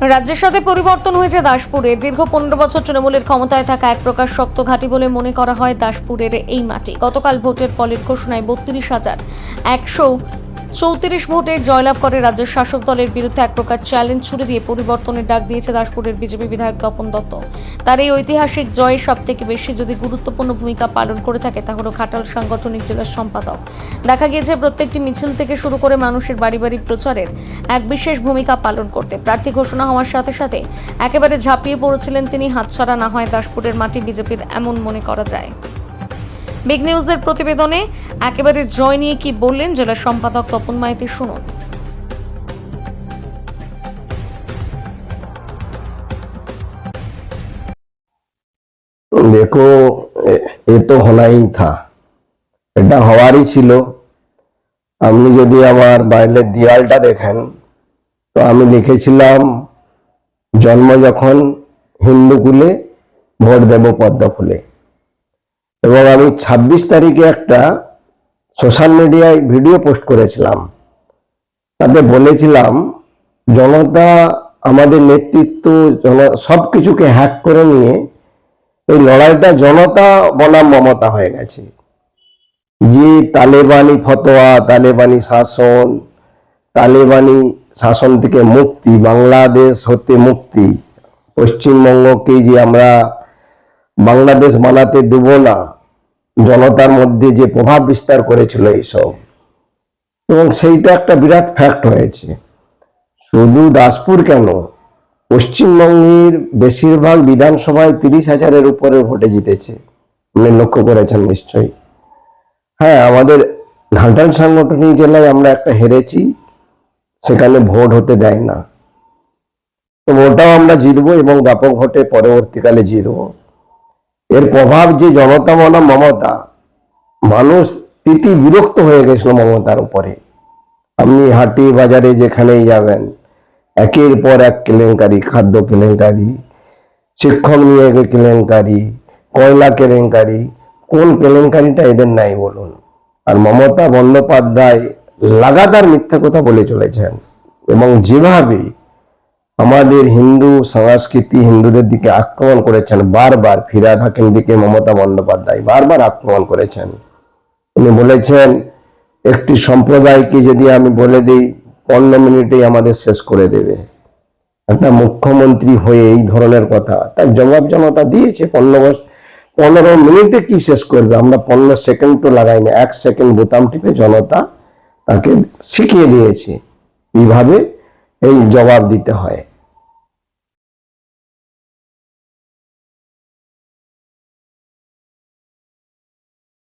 রাজ্যের সাথে পরিবর্তন হয়েছে দাসপুরে। দীর্ঘ 15 বছর তৃণমূলের ক্ষমতায় থাকা এক প্রকার শক্ত ঘাঁটি বলে মনে করা হয় দাসপুরের এই মাটি। গতকাল ভোটের ফলের ঘোষণায় 32,134 ভোটে জয়লাভ করে রাজ্যের শাসক দলের বিরুদ্ধে এক প্রকার চ্যালেঞ্জ ছুড়ে দিয়ে পরিবর্তনের ডাক দিয়েছে দাসপুরের বিজেপি বিধায়ক তপন দত্ত। তার এই ঐতিহাসিক জয়ের সব থেকে বেশি যদি গুরুত্বপূর্ণ ভূমিকা পালন করে থাকে তা হলো ঘাটাল সাংগঠনিক জেলার সম্পাদক। দেখা গিয়েছে প্রত্যেকটি মিছিল থেকে শুরু করে মানুষের বাড়ি বাড়ি প্রচারের এক বিশেষ ভূমিকা পালন করতে। প্রার্থী ঘোষণা হওয়ার সাথে সাথে একেবারে ঝাঁপিয়ে পড়েছিলেন তিনি। হাতছাড়া না হয় দাসপুরের মাটি বিজেপির, এমন মনে করা যায়। বিগ নিউজের প্রতিবেদনে একেবারে জয় নিয়ে কি বললেন জেলা সম্পাদক তপন মাইতি, শুনুন। देखो ये तो होना ही था, এটা হওয়ারই ছিল। আপনি যদি আমার বাইরের দেয়ালটা দেখেন তো আমি লিখেছিলাম জন্ম যখন হিন্দু কুলে ভোট দেব পদ্ম ফুলে। এবং আমি 26 তারিখে একটা সোশ্যাল মিডিয়ায় ভিডিও পোস্ট করেছিলাম, তাতে বলেছিলাম জনতা আমাদের নেতৃত্ব সবকিছুকে হ্যাক করে নিয়ে এই লড়াইটা জনতা বনাম মমতা হয়ে গেছে। যে তালেবানি ফতোয়া, তালেবানি শাসন, তালেবানি শাসন থেকে মুক্তি, বাংলাদেশ হতে মুক্তি, পশ্চিমবঙ্গকে যে আমরা বাংলাদেশ বানাতে দেব না, জনতার মধ্যে যে প্রভাব বিস্তার করেছিল এইসব, এবং সেইটা একটা বিরাট ফ্যাক্ট হয়েছে। শুধু দাসপুর কেন, পশ্চিমবঙ্গের বেশিরভাগ বিধানসভায় 30,000-এর উপরে ভোটে জিতেছে, আপনি লক্ষ্য করেছেন নিশ্চয়ই। হ্যাঁ, আমাদের ঘাটাল সাংগঠনিক জেলায় আমরা একটা হেরেছি, সেখানে ভোট হতে দেয় না, তো ওটাও আমরা জিতবো এবং ব্যাপক ভোটে পরবর্তীকালে জিতবো। এর প্রভাব যে জনতা বনাম মমতা, মানুষ তিতি বিরক্ত হয়ে গেছিল মমতার উপরে। আপনি হাটি বাজারে যেখানেই যাবেন একের পর এক কেলেঙ্কারি, খাদ্য কেলেঙ্কারি, শিক্ষক নিয়োগ কেলেঙ্কারি, কয়লা কেলেঙ্কারি, কোন কেলেঙ্কারিটা এদের নাই বলুন? আর মমতা বন্দ্যোপাধ্যায় লাগাতার মিথ্যা কথা বলে চলেছেন এবং যেভাবে আমাদের হিন্দু সংস্কৃতি, হিন্দুদের দিকে আক্রমণ করেছেন, বারবার ফিরাদ হাকিম দিকে মমতা বন্দ্যোপাধ্যায় বারবার আক্রমণ করেছেন। উনি বলেছেন একটি সম্প্রদায়কে যদি আমি বলে দিই 15 মিনিটেই আমাদের শেষ করে দেবে। একটা মুখ্যমন্ত্রী হয়ে এই ধরনের কথা, তার জবাব জনতা দিয়েছে। 15 মিনিটে কি শেষ করবে? আমরা 15 সেকেন্ড তো লাগাইনি, 1 সেকেন্ড বোতাম টিপে জনতা তাকে শিখিয়ে দিয়েছে কিভাবে এই জবাব দিতে হয়।